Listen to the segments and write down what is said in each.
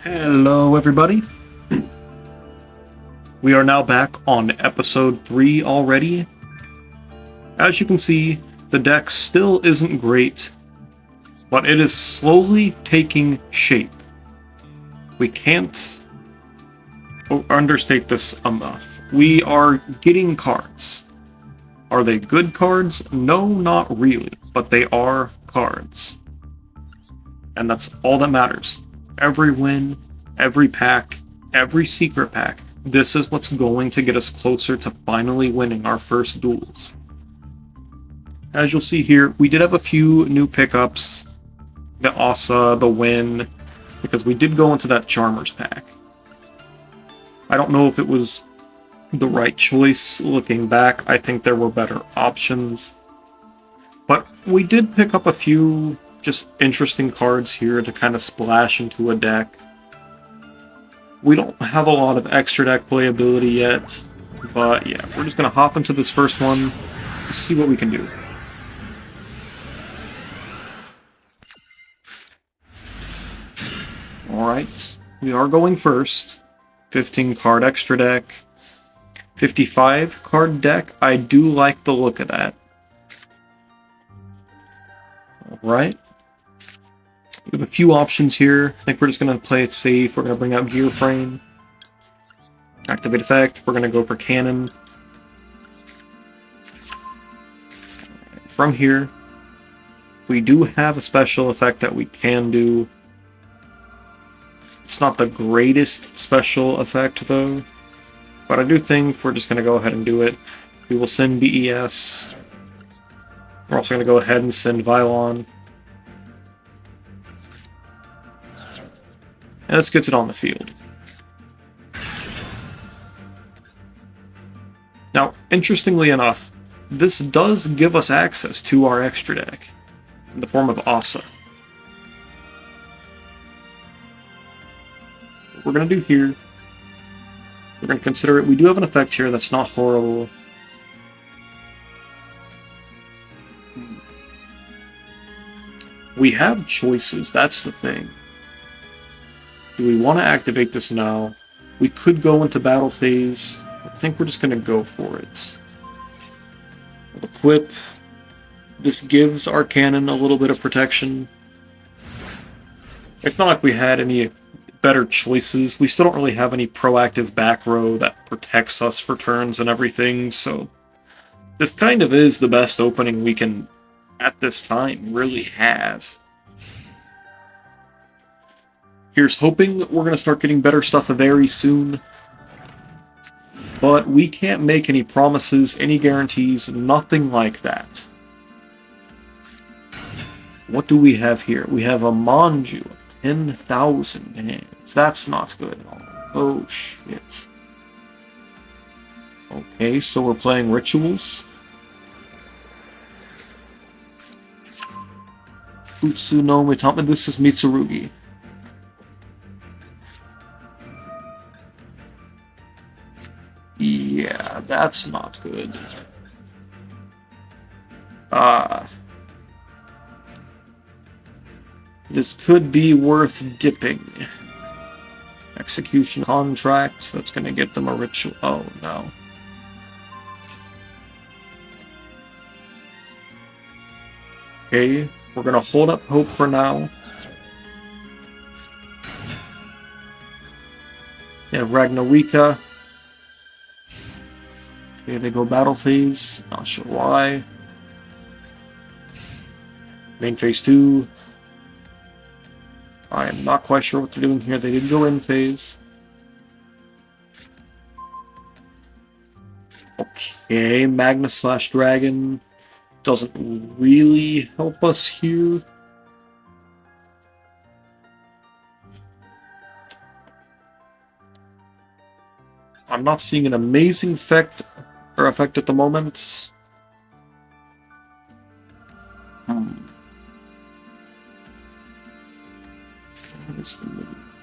Hello, everybody. We are now back on episode 3 already. As you can see, the deck still isn't great, but it is slowly taking shape. We can't understate this enough. We are getting cards. Are they good cards? No, not really, but they are cards. And that's all that matters. Every win, every pack, every secret pack, this is what's going to get us closer to finally winning our first duels. As you'll see here, we did have a few new pickups. The Asa, the Win, because we did go into that Charmers pack. I don't know if it was the right choice looking back. I think there were better options. But we did pick up a few just interesting cards here to kind of splash into a deck. We don't have a lot of extra deck playability yet, but yeah, we're just going to hop into this first one and see what we can do. Alright, we are going first. 15 card extra deck. 55 card deck. I do like the look of that. Alright. We have a few options here. I think we're just going to play it safe. We're going to bring out Gear Frame. Activate effect. We're going to go for Cannon. From here, we do have a special effect that we can do. It's not the greatest special effect, though. But I do think we're just going to go ahead and do it. We will send BES. We're also going to go ahead and send Vylon. And this gets it on the field. Now, interestingly enough, this does give us access to our extra deck in the form of Asa. What we're going to do here, we're going to consider it. We do have an effect here that's not horrible. We have choices, that's the thing. Do we want to activate this now? We could go into battle phase. I think we're just going to go for it. We'll equip. This gives our cannon a little bit of protection. It's not like we had any better choices. We still don't really have any proactive back row that protects us for turns and everything, so this kind of is the best opening we can, at this time, really have. Here's hoping we're going to start getting better stuff very soon. But we can't make any promises, any guarantees, nothing like that. What do we have here? We have a Manju of 10,000 hands. That's not good at all. Oh, shit. Okay, so we're playing Rituals. Utsu no Mitama. This is Mitsurugi. Yeah, that's not good. This could be worth dipping. Execution contract, that's gonna get them a ritual. Oh, no. Okay, we're gonna hold up hope for now. We have Ragnarika. Okay, they go battle phase. Not sure why. Main phase 2. I am not quite sure what they're doing here. They did go in phase. Okay, Magna/Dragon doesn't really help us here. I'm not seeing an amazing effect at the moment.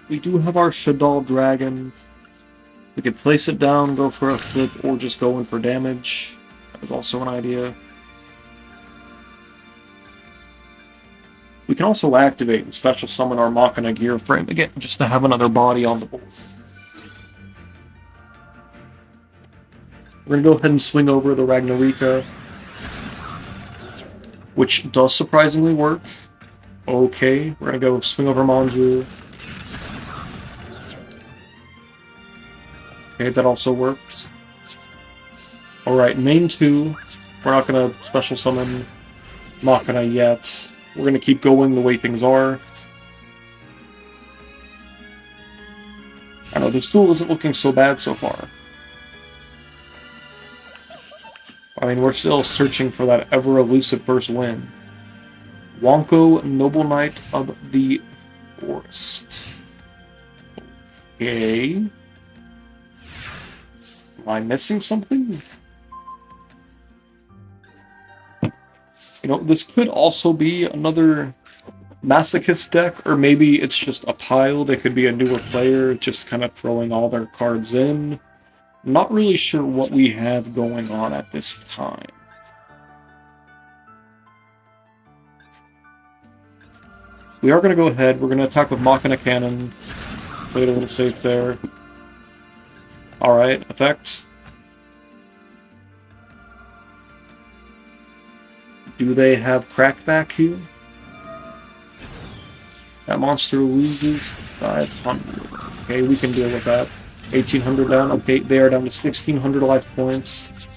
We do have our Shadal Dragon. We could place it down, go for a flip, or just go in for damage. That was also an idea. We can also activate and special summon our Machina gear frame again, just to have another body on the board. We're going to go ahead and swing over the Ragnarika, which does surprisingly work. Okay, we're going to go swing over Manju. Okay, that also works. Alright, main 2. We're not going to special summon Machina yet. We're going to keep going the way things are. I know, this duel isn't looking so bad so far. I mean, we're still searching for that ever-elusive first win. Wonko, Noble Knight of the Forest. Okay. Am I missing something? You know, this could also be another Masochist deck, or maybe it's just a pile. They could be a newer player just kind of throwing all their cards in. I'm not really sure what we have going on at this time. We are going to go ahead. We're going to attack with Machina Cannon. Play it a little safe there. Alright, effect. Do they have crackback here? That monster loses 500. Okay, we can deal with that. 1,800 down. Okay, they are down to 1,600 life points.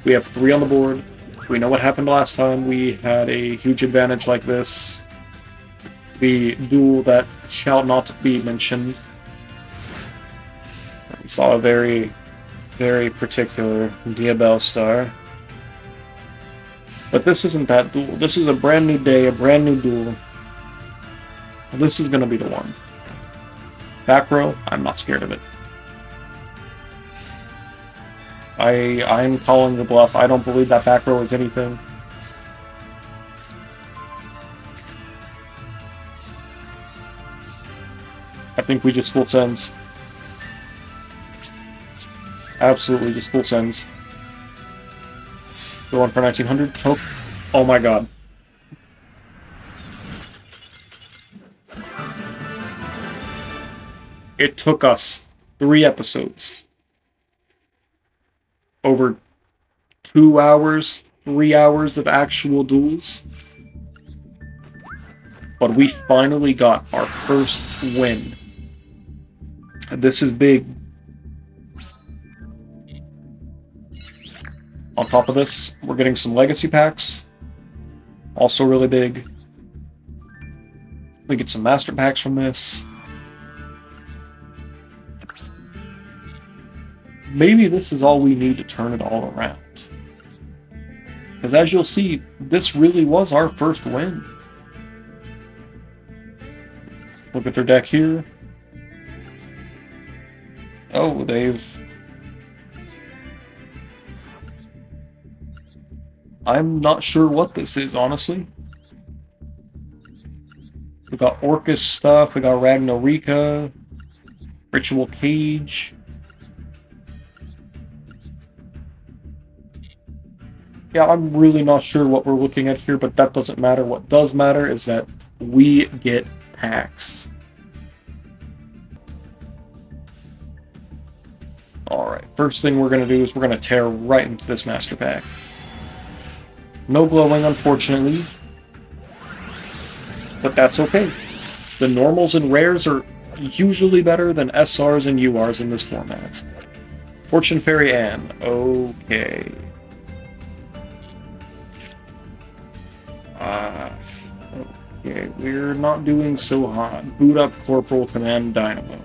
We have 3 on the board. We know what happened last time. We had a huge advantage like this. The duel that shall not be mentioned. We saw a very, very particular Diabel star. But this isn't that duel. This is a brand new day, a brand new duel. This is going to be the one. Back row, I'm not scared of it. I'm calling the bluff. I don't believe that back row is anything. I think we just full sends. Absolutely just full sends. Go on for 1,900. Oh my god. It took us 3 episodes. Over 2 hours, 3 hours of actual duels. But we finally got our first win. This is big. On top of this, we're getting some legacy packs. Also really big. We get some master packs from this. Maybe this is all we need to turn it all around. Because as you'll see, this really was our first win. Look at their deck here. Oh, they've... I'm not sure what this is, honestly. We got Orcus stuff, we got Ragnarika, Ritual Cage. Yeah, I'm really not sure what we're looking at here, but that doesn't matter. What does matter is that we get packs. Alright, first thing we're going to do is we're going to tear right into this master pack. No glowing, unfortunately. But that's okay. The normals and rares are usually better than SRs and URs in this format. Fortune Fairy Anne. Okay. Okay, we're not doing so hot. Boot up Corporal Command Dynamo.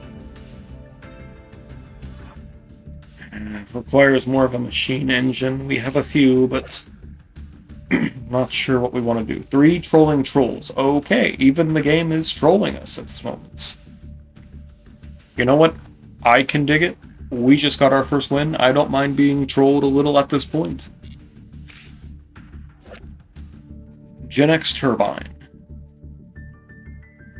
It requires more of a machine engine. We have a few, but not sure what we want to do. 3 trolling trolls. Okay, even the game is trolling us at this moment. You know what? I can dig it. We just got our first win. I don't mind being trolled a little at this point. Gen X Turbine.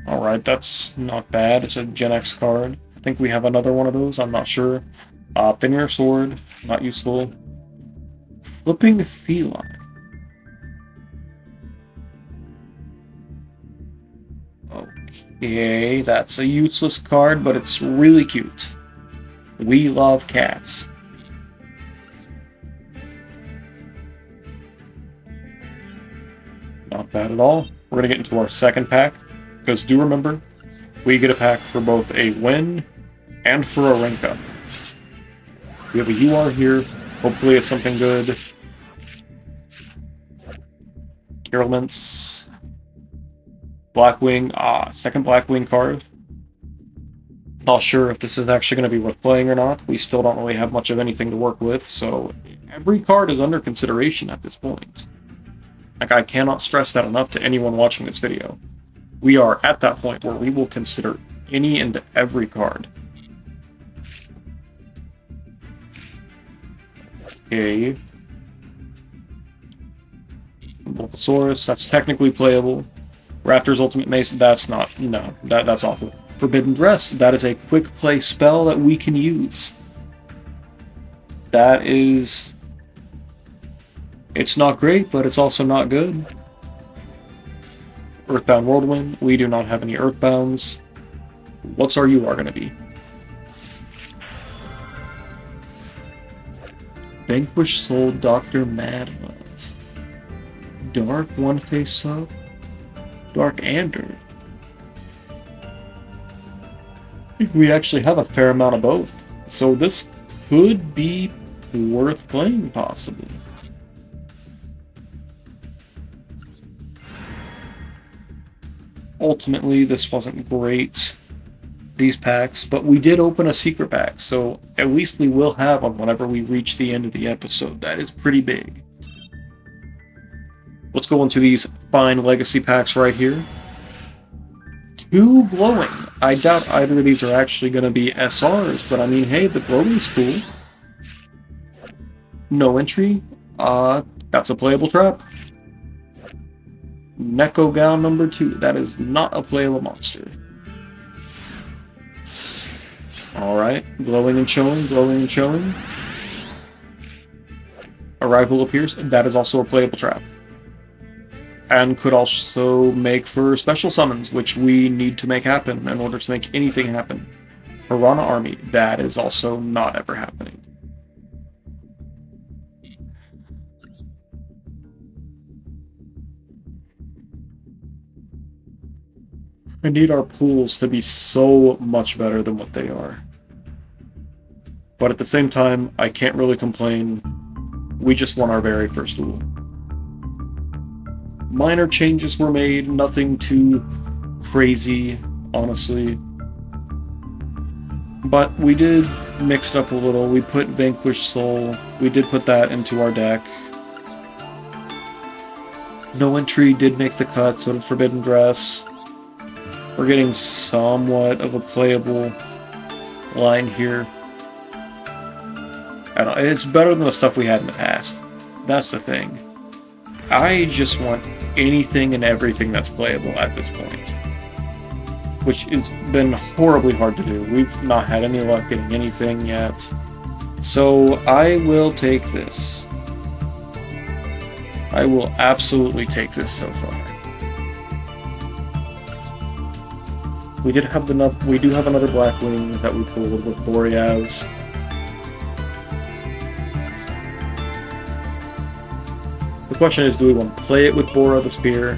Alright, that's not bad. It's a Gen X card. I think we have another one of those. I'm not sure. Thin Sword. Not useful. Flipping Feline. Yay, that's a useless card, but it's really cute. We love cats. Not bad at all. We're going to get into our second pack, because do remember, we get a pack for both a win and for a rank up. We have a UR here. Hopefully it's something good. Elements. Blackwing. Second Blackwing card. Not sure if this is actually going to be worth playing or not. We still don't really have much of anything to work with, so every card is under consideration at this point. Like, I cannot stress that enough to anyone watching this video. We are at that point where we will consider any and every card. Okay. Bulbasaurus, that's technically playable. Raptor's Ultimate Mace, that's not. No, that's awful. Forbidden Dress, that is a quick play spell that we can use. That is... It's not great, but it's also not good. Earthbound Whirlwind, we do not have any Earthbounds. What's our UR going to be? Vanquish Soul Dr. Madlove. Dark One Face Sub. Dark Ander. I think we actually have a fair amount of both. So this could be worth playing, possibly. Ultimately, this wasn't great, these packs, but we did open a secret pack, so at least we will have one whenever we reach the end of the episode. That is pretty big. Let's go into these fine legacy packs right here. 2 glowing. I doubt either of these are actually going to be SRs, but I mean, hey, the glowing's cool. No entry. That's a playable trap. Neko Gown number 2. That is not a playable monster. Alright. Glowing and showing, glowing and showing. Arrival appears. That is also a playable trap. And could also make for special summons, which we need to make happen in order to make anything happen. Piranha Army. That is also not ever happening. I need our pools to be so much better than what they are. But at the same time, I can't really complain. We just won our very first duel. Minor changes were made, nothing too crazy, honestly. But we did mix it up a little. We put Vanquish Soul. We did put that into our deck. No entry did make the cut, so did Forbidden Dress. We're getting somewhat of a playable line here. I don't know, it's better than the stuff we had in the past. That's the thing. I just want anything and everything that's playable at this point. Which has been horribly hard to do. We've not had any luck getting anything yet. So I will take this. I will absolutely take this so far. We do have another Blackwing that we pulled with Boreas. The question is, do we want to play it with Bora the Spear?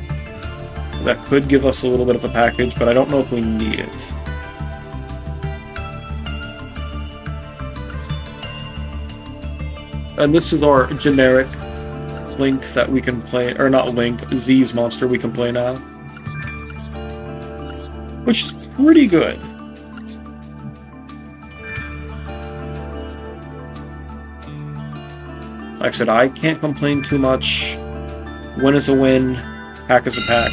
That could give us a little bit of a package, but I don't know if we need it. And this is our generic Link that we can play, or not Link, Z's monster we can play now. Which is pretty good. Like I said, I can't complain too much. Win is a win, pack is a pack.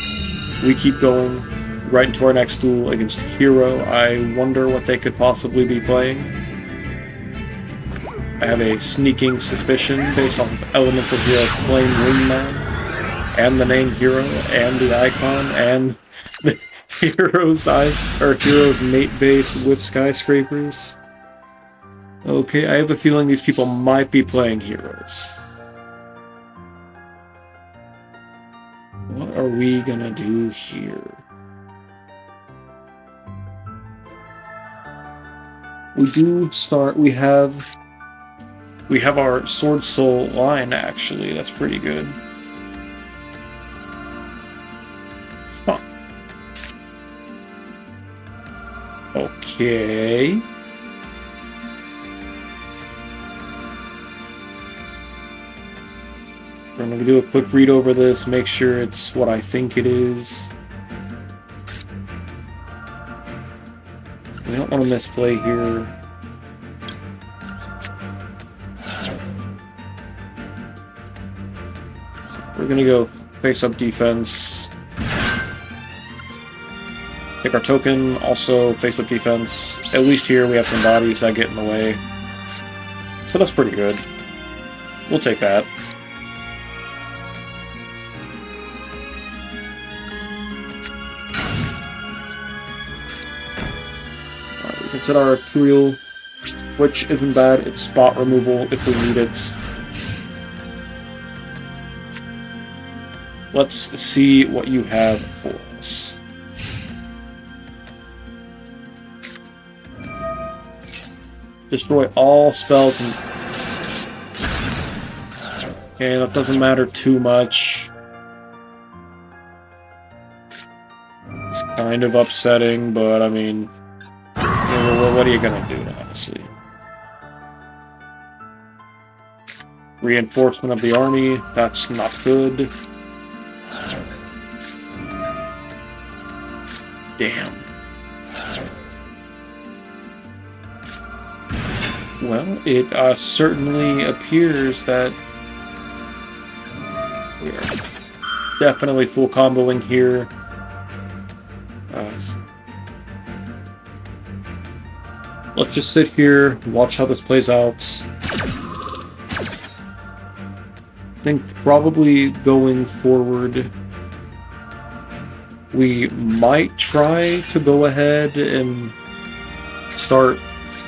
We keep going right into our next duel against Hero. I wonder what they could possibly be playing. I have a sneaking suspicion based off of Elemental Hero Flame Wingman, and the name Hero, and the icon, and the Hero's mate base with skyscrapers. Okay, I have a feeling these people might be playing Heroes. What are we gonna do here? We have our Sword Soul line, actually. That's pretty good. Huh. Okay. We're going to do a quick read over this, make sure it's what I think it is. We don't want to misplay here. We're gonna go face-up defense. Take our token, also face-up defense. At least here we have some bodies that get in the way. So that's pretty good. We'll take that. Alright, we can set our Duel, which isn't bad. It's spot removal if we need it. Let's see what you have for us. Destroy all spells and... Okay, that doesn't matter too much. It's kind of upsetting, but I mean... What are you gonna do, honestly? Reinforcement of the army, that's not good. Damn. Well, it certainly appears that we are definitely full comboing here. Let's just sit here, watch how this plays out. I think probably going forward, we might try to go ahead and start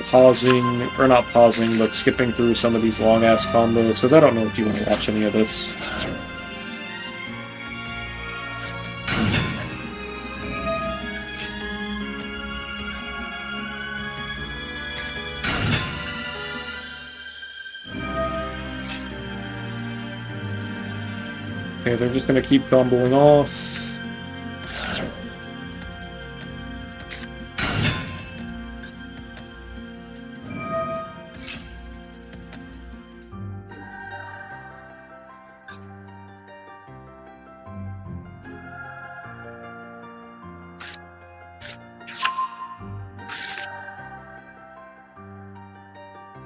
pausing, or not pausing, but skipping through some of these long-ass combos, because I don't know if you want to watch any of this. Okay, they're just gonna keep comboing off.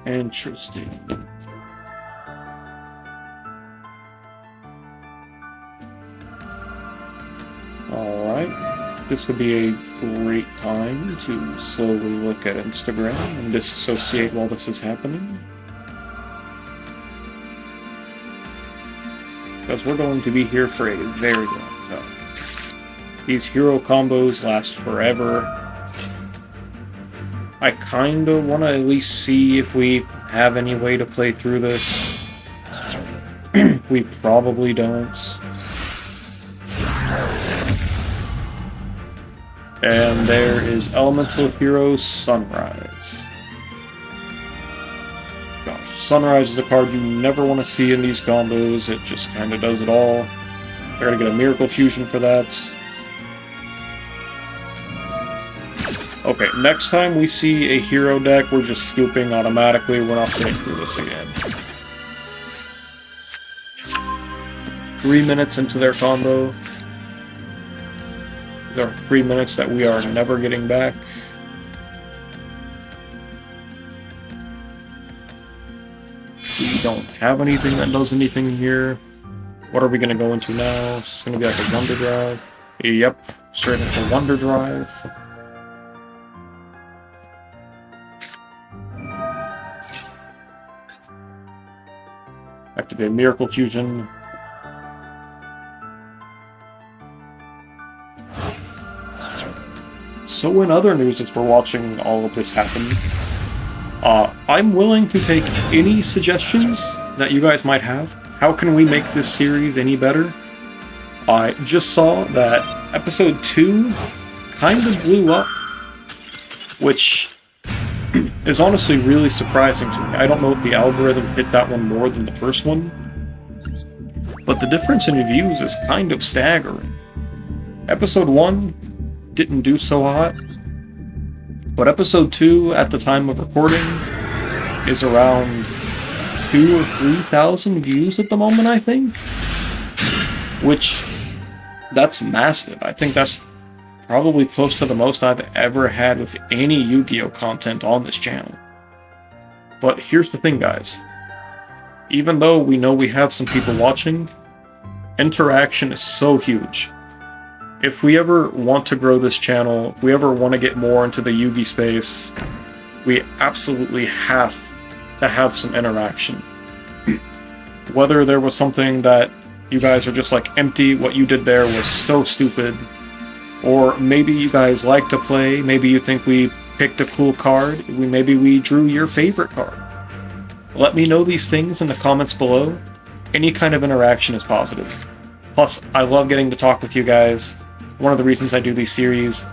Interesting. Alright. This would be a great time to slowly look at Instagram and disassociate while this is happening. Because we're going to be here for a very long time. These hero combos last forever. I kinda wanna at least see if we have any way to play through this. We probably don't. And there is Elemental Hero Sunrise. Gosh, Sunrise is a card you never want to see in these combos. It just kinda does it all. They're gonna get a Miracle Fusion for that. Okay, next time we see a hero deck, we're just scooping automatically. We're not sitting through this again. 3 minutes into their combo. These are 3 minutes that we are never getting back. We don't have anything that does anything here. What are we going to go into now? It's going to be like a Wonder Drive. Yep, straight into Wonder Drive. Activate Miracle Fusion. So in other news, as we're watching all of this happen, I'm willing to take any suggestions that you guys might have. How can we make this series any better? I just saw that episode 2 kind of blew up, which is honestly really surprising to me. I don't know if the algorithm hit that one more than the first one, but the difference in views is kind of staggering. Episode 1 didn't do so hot, but episode 2, at the time of recording, is around 2,000 or 3,000 views at the moment, I think. Which, that's massive. I think that's probably close to the most I've ever had with any Yu-Gi-Oh content on this channel. But here's the thing, guys. Even though we know we have some people watching, interaction is so huge. If we ever want to grow this channel, if we ever want to get more into the Yugi space, we absolutely have to have some interaction. Whether there was something that you guys are just like, empty, what you did there was so stupid, or maybe you guys like to play, maybe you think we picked a cool card, maybe we drew your favorite card. Let me know these things in the comments below. Any kind of interaction is positive. Plus, I love getting to talk with you guys. One of the reasons I do these series.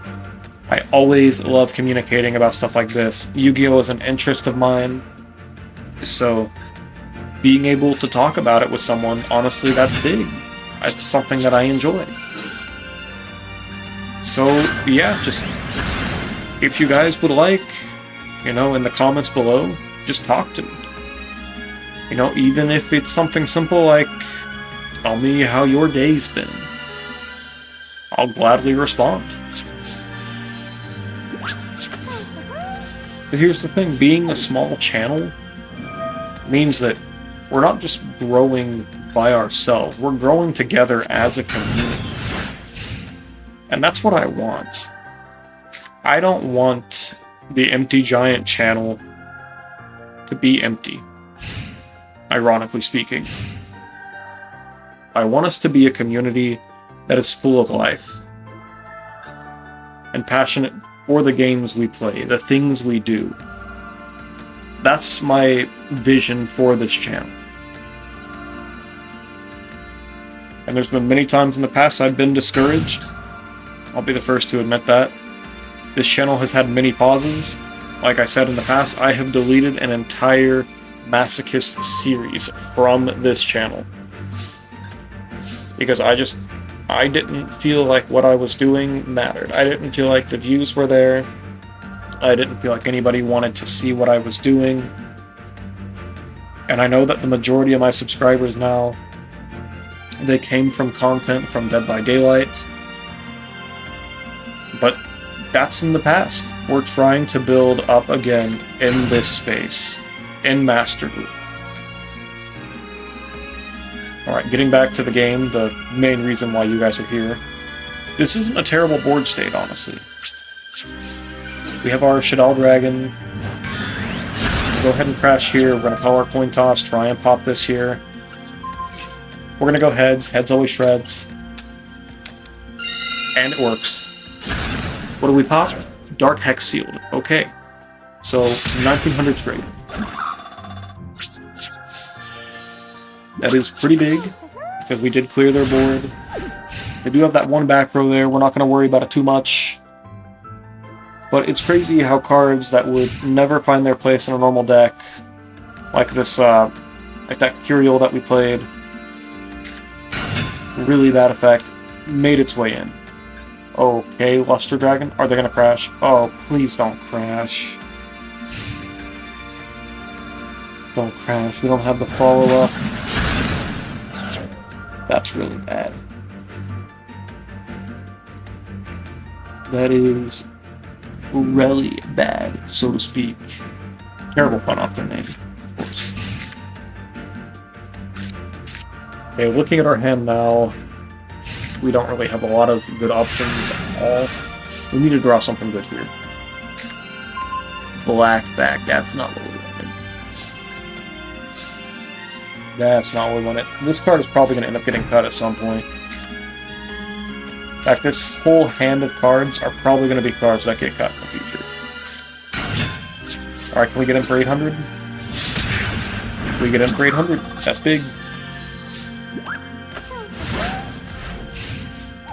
I always love communicating about stuff like this. Yu-Gi-Oh! Is an interest of mine, so being able to talk about it with someone, honestly, that's big. It's something that I enjoy. So, yeah, just, if you guys would like, in the comments below, just talk to me. Even if it's something simple like, tell me how your day's been. I'll gladly respond. But here's the thing, being a small channel means that we're not just growing by ourselves, we're growing together as a community. And that's what I want. I don't want the Empty Giant channel to be empty, ironically speaking. I want us to be a community that is full of life and passionate for the games we play, the things we do. That's my vision for this channel. And there's been many times in the past I've been discouraged. I'll be the first to admit that. This channel has had many pauses. Like I said in the past, I have deleted an entire Masochist series from this channel. Because I didn't feel like what I was doing mattered. I didn't feel like the views were there. I didn't feel like anybody wanted to see what I was doing. And I know that the majority of my subscribers now, they came from content from Dead by Daylight. But that's in the past. We're trying to build up again in this space, in Master Group. Alright, getting back to the game, the main reason why you guys are here. This isn't a terrible board state, honestly. We have our Shadal Dragon. Go ahead and crash here. We're going to call our coin toss, try and pop this here. We're going to go heads. Heads always shreds. And it works. What do we pop? Dark Hex Sealed. Okay. So, 1900 straight. That is pretty big, because we did clear their board. They do have that one back row there. We're not going to worry about it too much. But it's crazy how cards that would never find their place in a normal deck, like this, like that Curiel that we played, really bad effect, made its way in. Okay, Luster Dragon. Are they going to crash? Oh, please don't crash. Don't crash. We don't have the follow-up. That's really bad. That is really bad, so to speak. Terrible pun off their name, of course. Okay, looking at our hand now, we don't really have a lot of good options at all. We need to draw something good here. Black back, that's not what we wanted. That's not what we wanted. This card is probably going to end up getting cut at some point. In fact, this whole hand of cards are probably going to be cards that get cut in the future. Alright, can we get in for 800? We get in for 800. That's big.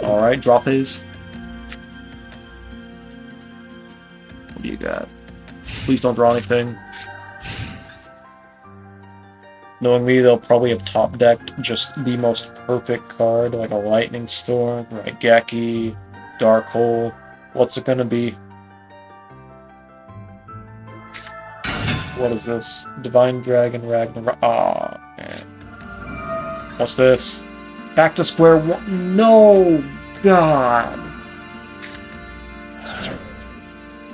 Alright, draw phase. What do you got? Please don't draw anything. Knowing me, they'll probably have top decked just the most perfect card, like a Lightning Storm, Raigeki, Dark Hole. What's it gonna be? What is this? Divine Dragon, Ragnarok. Ah, man. What's this? Back to square one. No! God!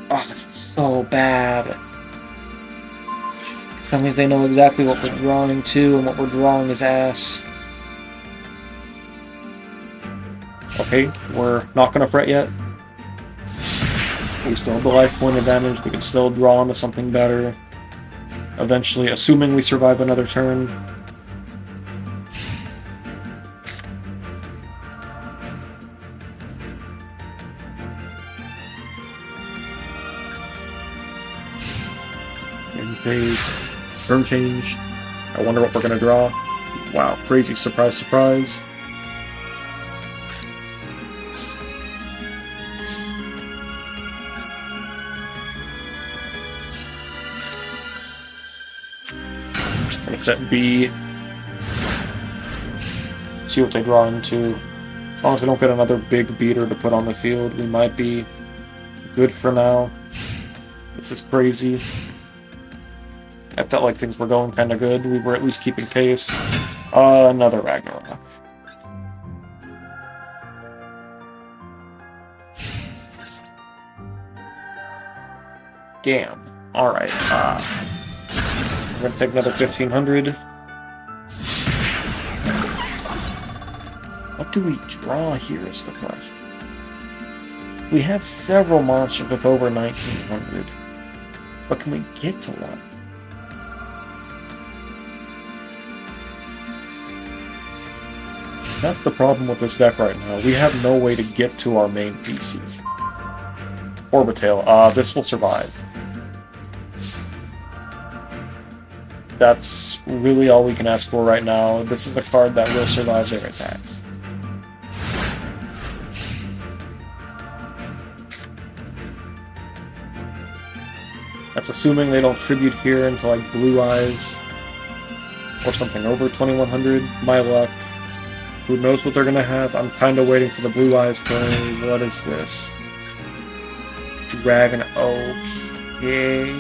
Oh, it's so bad. That means they know exactly what we're drawing to, and what we're drawing is ass. Okay, we're not gonna fret yet. We still have the life point advantage, we can still draw into something better. Eventually, assuming we survive another turn. End phase. Turn change. I wonder what we're gonna draw. Wow, crazy surprise, surprise. Gonna set B. See what they draw into. As long as they don't get another big beater to put on the field, we might be good for now. This is crazy. I felt like things were going kind of good. We were at least keeping pace. Another Ragnarok. Damn. Alright, we're gonna take another 1500. What do we draw here is the question. We have several monsters with over 1900. But can we get to one? That's the problem with this deck right now. We have no way to get to our main pieces. Orbitail. This will survive. That's really all we can ask for right now. This is a card that will survive their attacks. That's assuming they don't tribute here into like Blue Eyes or something over 2100. My luck. Who knows what they're gonna have? I'm kind of waiting for the Blue Eyes play. What is this? Dragon. Okay.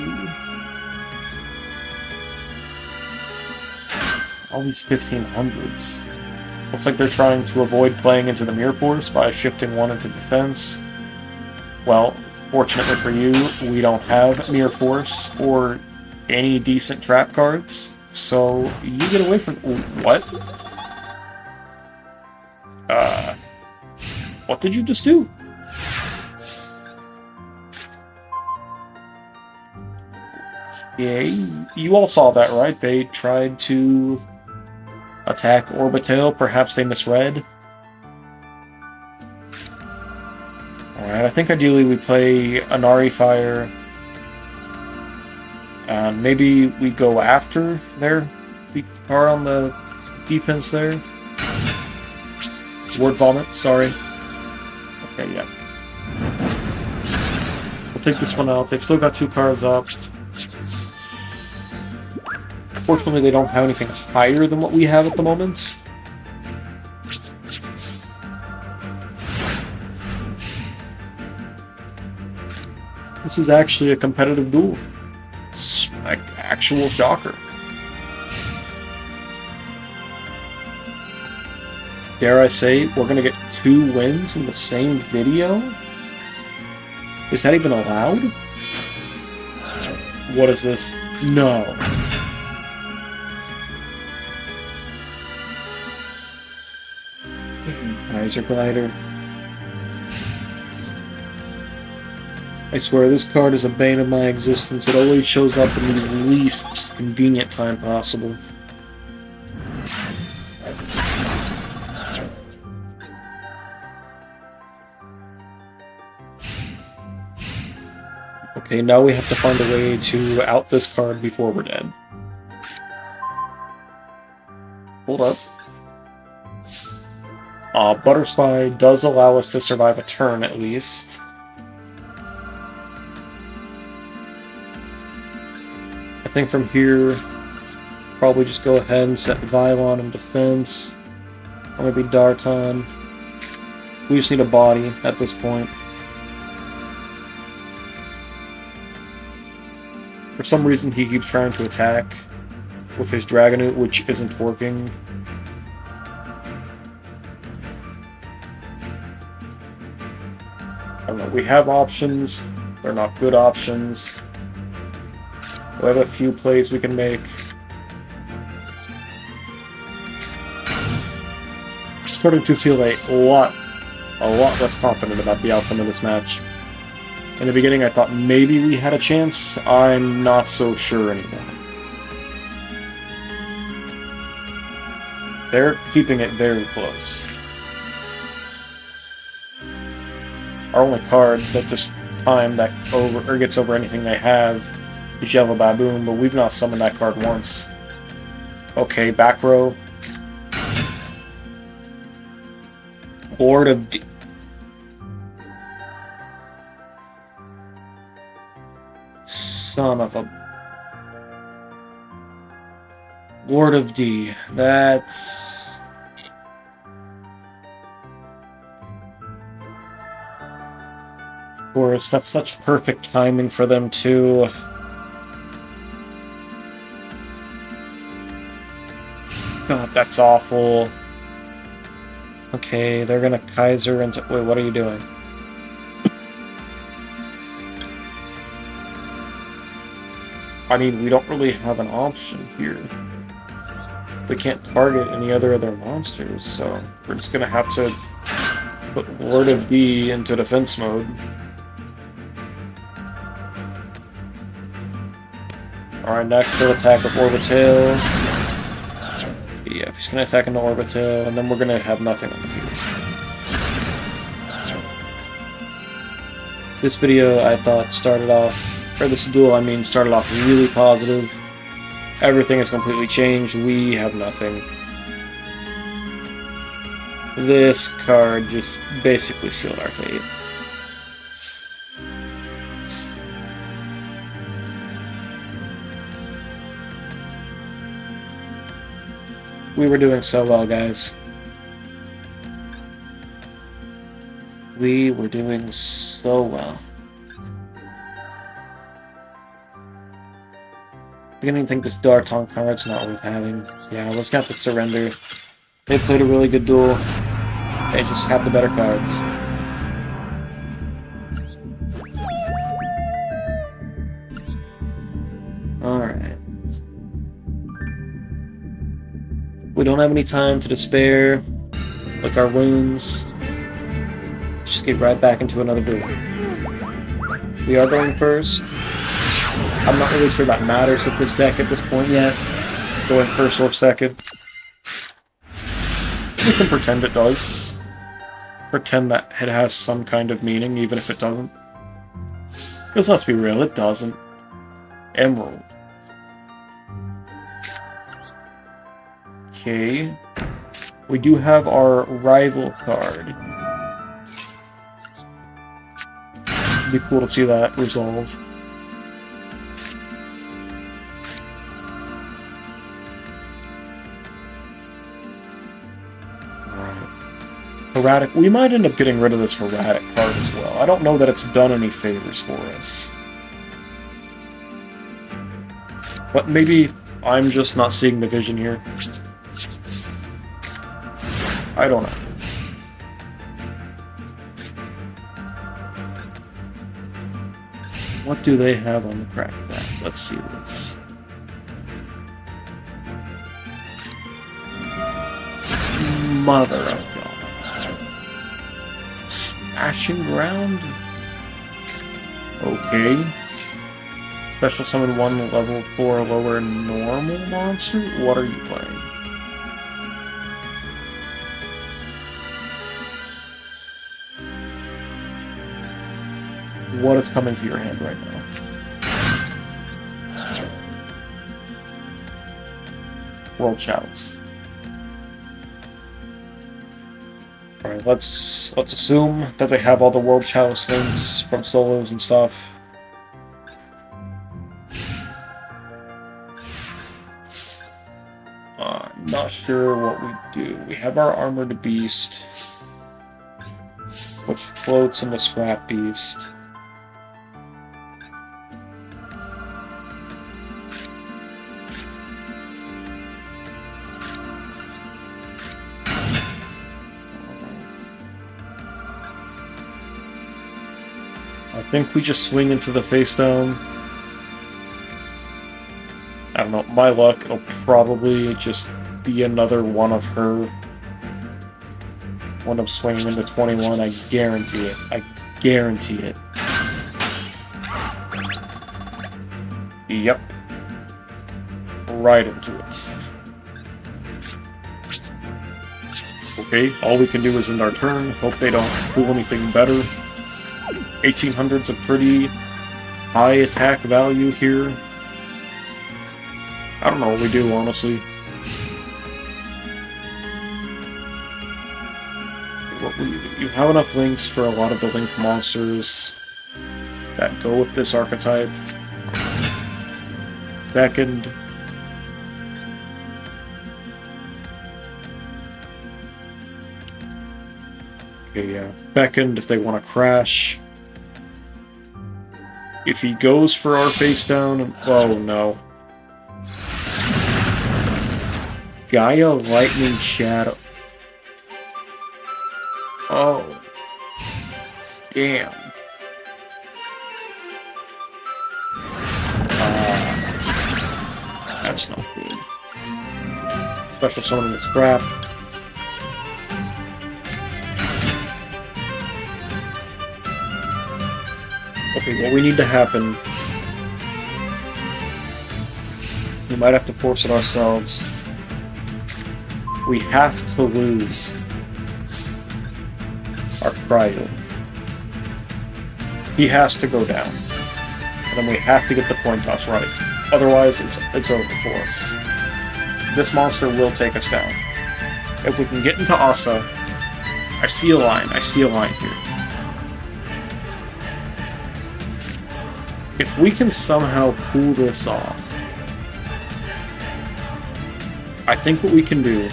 All these 1500s. Looks like they're trying to avoid playing into the Mirror Force by shifting one into defense. Well, fortunately for you, we don't have Mirror Force or any decent trap cards, so you get away from... What? What did you just do? Yeah, you all saw that, right? They tried to attack Orbitail. Perhaps they misread. Alright, I think ideally we play Inari Fire. And maybe we go after their card on the defense there. Word Vomit, sorry. Okay, yeah. We'll take this one out. They've still got 2 cards up. Fortunately, they don't have anything higher than what we have at the moment. This is actually a competitive duel. It's like actual shocker. Dare I say, we're gonna get 2 wins in the same video? Is that even allowed? What is this? No. Geyser Glider. I swear, this card is a bane of my existence. It always shows up in the least convenient time possible. Okay, now we have to find a way to out this card before we're dead. Hold up. Butterspy does allow us to survive a turn, at least. I think from here, probably just go ahead and set Vylon in defense. Or maybe Darton. We just need a body at this point. For some reason, he keeps trying to attack with his Dragonoot, which isn't working. I don't know, we have options. They're not good options. We have a few plays we can make. Starting to feel a lot less confident about the outcome of this match. In the beginning, I thought maybe we had a chance. I'm not so sure anymore. They're keeping it very close. Our only card that this time that gets over anything they have is Yellow Baboon, but we've not summoned that card once. Okay, back row. Lord of D. Son of a... Lord of D. That's... Of course, that's such perfect timing for them, too. God, that's awful. Okay, they're gonna Kaiser into... Wait, what are you doing? I mean, we don't really have an option here. We can't target any other monsters, so we're just gonna have to put Lord of D into defense mode. Alright, next he'll attack with Orbital. Yeah, he's gonna attack into Orbital, and then we're gonna have nothing on the field. This video, I thought, started off... Or this duel, I mean, started off really positive. Everything has completely changed. We have nothing. This card just basically sealed our fate. We were doing so well, guys. We were doing so well. Beginning to think this Darton card's not worth having. Yeah, we're just gonna have to surrender. They played a really good duel. They just had the better cards. Alright. We don't have any time to despair. Like our wounds. Just get right back into another duel. We are going first. I'm not really sure that matters with this deck at this point yet. Going first or second. We can pretend it does. Pretend that it has some kind of meaning, even if it doesn't. Because let's be real, it doesn't. Emerald. Okay. We do have our rival card. It'd be cool to see that resolve. Erratic. We might end up getting rid of this erratic card as well. I don't know that it's done any favors for us. But maybe I'm just not seeing the vision here. I don't know. What do they have on the crackback? Let's see this. Mother of God. Smashing Ground? Okay. Special summon one level 4 lower normal monster? What are you playing? What is coming to your hand right now? World Chalice. Alright, let's assume that they have all the World Chalice things from solos and stuff. Not sure what we do. We have our armored beast, which floats in the scrap beast. I think we just swing into the face down. I don't know, my luck, it'll probably just be another one of her. One of swinging into 21, I guarantee it. I guarantee it. Yep. Right into it. Okay, all we can do is end our turn. Hope they don't pull anything better. 1800's a pretty high attack value here. I don't know what we do, honestly. You have enough links for a lot of the linked monsters that go with this archetype. Beckoned. Okay, yeah. Beckoned if they want to crash. If he goes for our face down... Oh, no. Gaia Lightning Shadow. Oh. Damn. That's not good. Special summon the scrap. Okay, what we need to happen... We might have to force it ourselves. We have to lose our cryo. He has to go down. And then we have to get the point toss right. Otherwise, it's over for us. This monster will take us down. If we can get into Asa... I see a line. I see a line here. If we can somehow pull this off... I think what we can do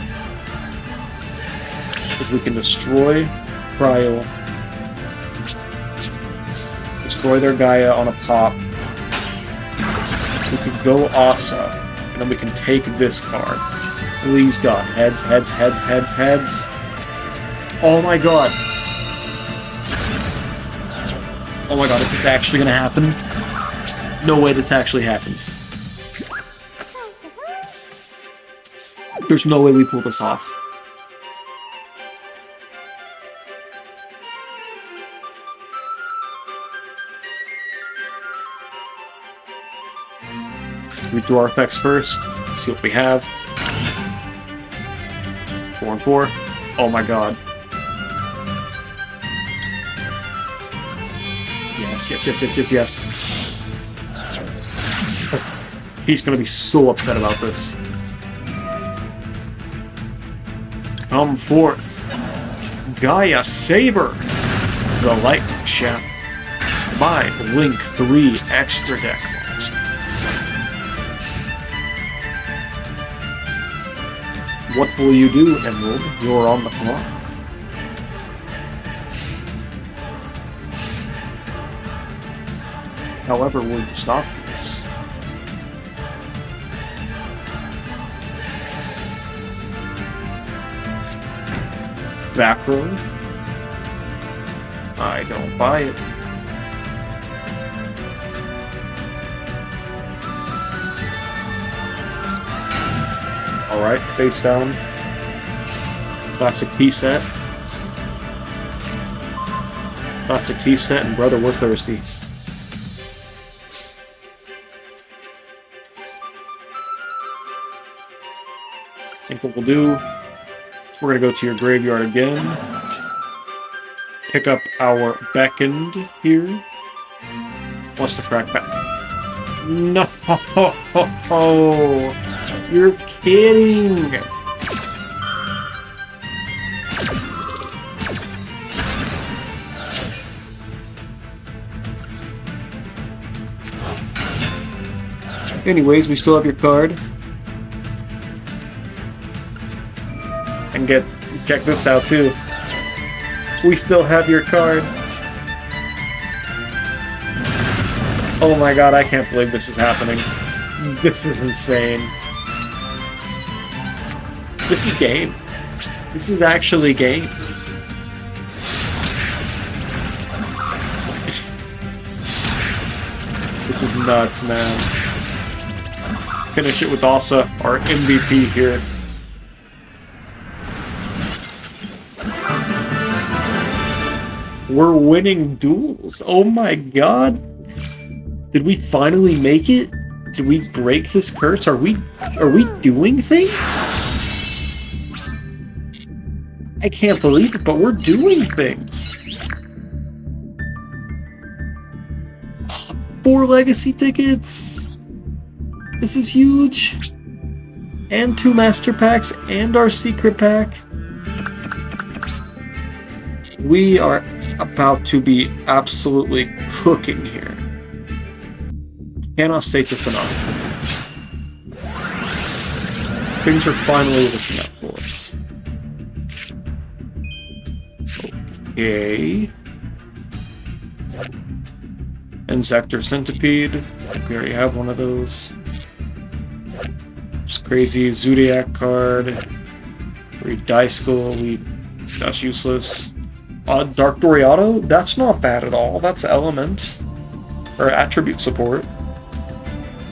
is we can destroy Cryo, destroy their Gaia on a pop. We could go Asa, and then we can take this card. Please God, heads, heads, heads, heads, heads. Oh my God. Oh my God, is this actually gonna happen? No way this actually happens. There's no way we pull this off. We do our effects first, see what we have. 4 and 4. Oh my God. Yes, yes, yes, yes, yes, yes. He's gonna be so upset about this. Come forth, Gaia Saber, the Lightning Shadow. My Link 3 extra deck monster. What will you do, Emerald? You're on the clock. However, will you stop this? Back row? I don't buy it. Alright, face down. Classic tea set. Classic tea set, and brother, we're thirsty. I think what we'll do... We're going to go to your graveyard again. Pick up our Beckoned here. What's the crack back? No! You're kidding! Anyways, we still have your card. And check this out too. We still have your card. Oh my god, I can't believe this is happening. This is insane. This is game. This is actually game. This is nuts, man. Finish it with Asa, our MVP here. We're winning duels. Oh my god. Did we finally make it? Did we break this curse? Are we doing things? I can't believe it, but we're doing things. 4 legacy tickets. This is huge. And 2 master packs and our secret pack. We are about to be absolutely cooking here. Cannot state this enough. Things are finally looking up for us. Okay. Insector Centipede. I think we already have one of those. Just crazy Zodiac card. Dice Skull. That's useless. Dark Doriado? That's not bad at all. That's element. Or attribute support.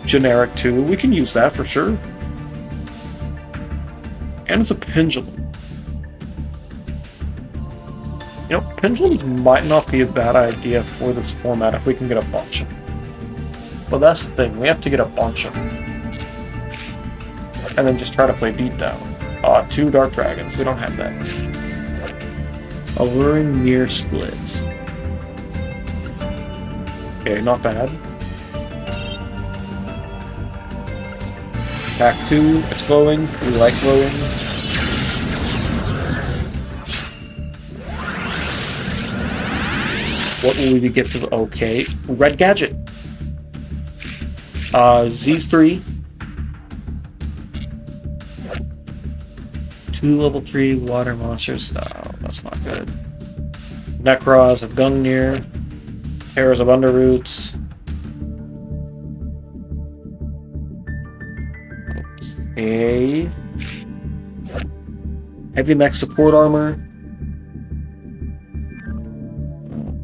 Generic too. We can use that for sure. And it's a pendulum. You know, pendulums might not be a bad idea for this format if we can get a bunch of them. But that's the thing, we have to get a bunch of them. And then just try to play beatdown. 2 Dark Dragons, we don't have that. Alluring Mirror Splits. Okay, not bad. Pack 2, it's glowing, we like glowing. What will we get to? Okay, Red Gadget. Z's 3. 2 level 3 water monsters. Oh, that's not good. Necros of Gungnir. Terrors of Underroots. Okay. Heavy Mech Support Armor.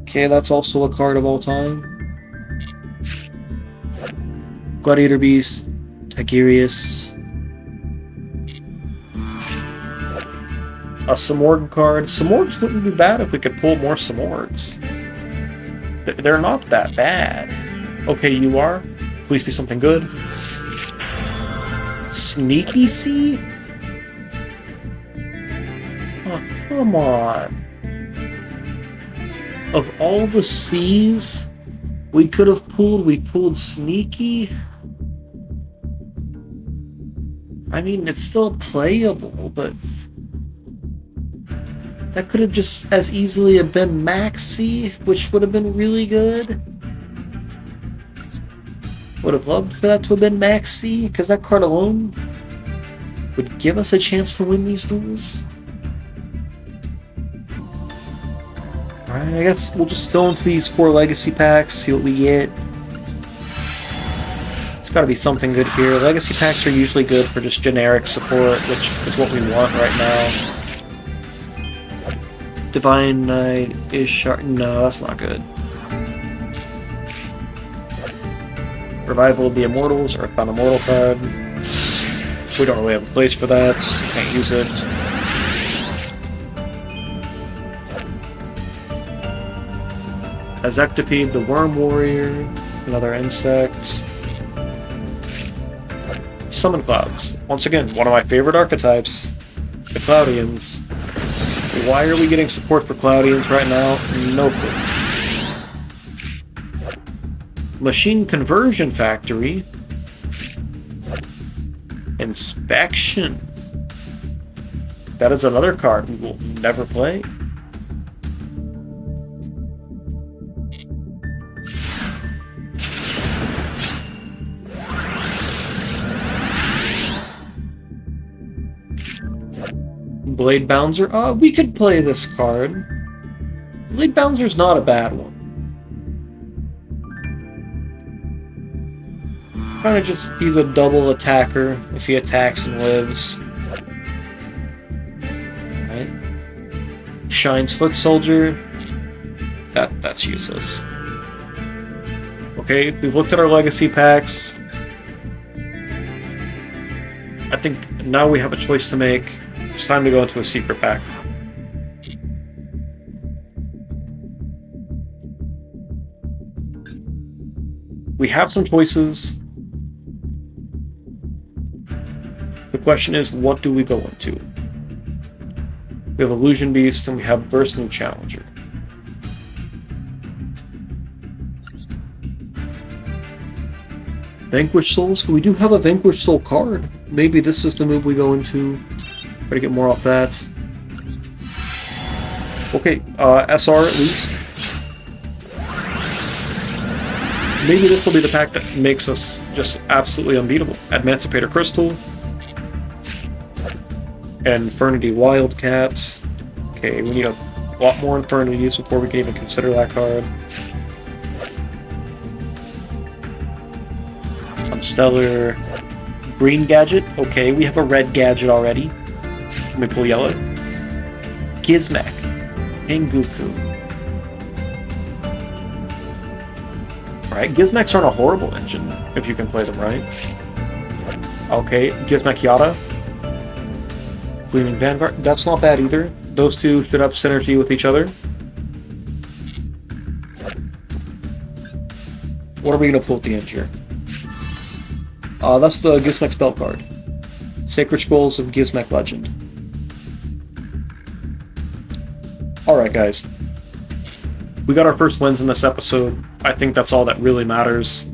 Okay, that's also a card of all time. Gladiator Beast, Tigurius. A Simorg card. Simorgs wouldn't be bad if we could pull more Simorgs. They're not that bad. Okay, you are. Please be something good. Sneaky Sea? Oh, come on. Of all the C's we could have pulled, we pulled Sneaky. I mean, it's still playable, but that could have just as easily have been Maxi, which would have been really good. Would have loved for that to have been Maxi, because that card alone would give us a chance to win these duels. Alright, I guess we'll just go into these 4 legacy packs, see what we get. It's gotta be something good here. Legacy packs are usually good for just generic support, which is what we want right now. Divine Knight is sharp. No, that's not good. Revival of the Immortals, Earthbound Immortal card. We don't really have a place for that. Can't use it. Azectopede, the Worm Warrior, another insect. Summon Clouds. Once again, one of my favorite archetypes. The Cloudians. Why are we getting support for Cloudians right now? No clue. Machine Conversion Factory. Inspection. That is another card we will never play. Blade Bouncer. We could play this card. Blade Bouncer's not a bad one. Kind of just, he's a double attacker if he attacks and lives. Right. Shine's Foot Soldier. That's useless. Okay, we've looked at our legacy packs. I think now we have a choice to make. It's time to go into a secret pack. We have some choices. The question is, what do we go into? We have Illusion Beast and we have Burst New Challenger. Vanquish Souls? We do have a Vanquish Soul card. Maybe this is the move we go into. Try to get more off that. Okay, SR at least. Maybe this will be the pack that makes us just absolutely unbeatable. Emancipator Crystal. Infernity Wildcat. Okay, we need a lot more Infernities before we can even consider that card. Unstellar. Green Gadget. Okay, we have a red Gadget already. Let me pull yellow. Gizmek. Hengoku. Alright, Gizmeks aren't a horrible engine, if you can play them right. Okay, Gizmek Yada. Gleaming Vanguard. That's not bad either. Those two should have synergy with each other. What are we going to pull at the end here? That's the Gizmek spell card. Sacred Scrolls of Gizmek Legend. Alright, guys. We got our first wins in this episode. I think that's all that really matters.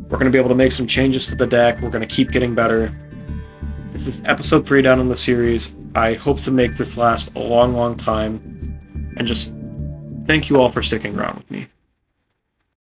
We're going to be able to make some changes to the deck. We're going to keep getting better. This is episode 3 down in the series. I hope to make this last a long, long time. And just thank you all for sticking around with me.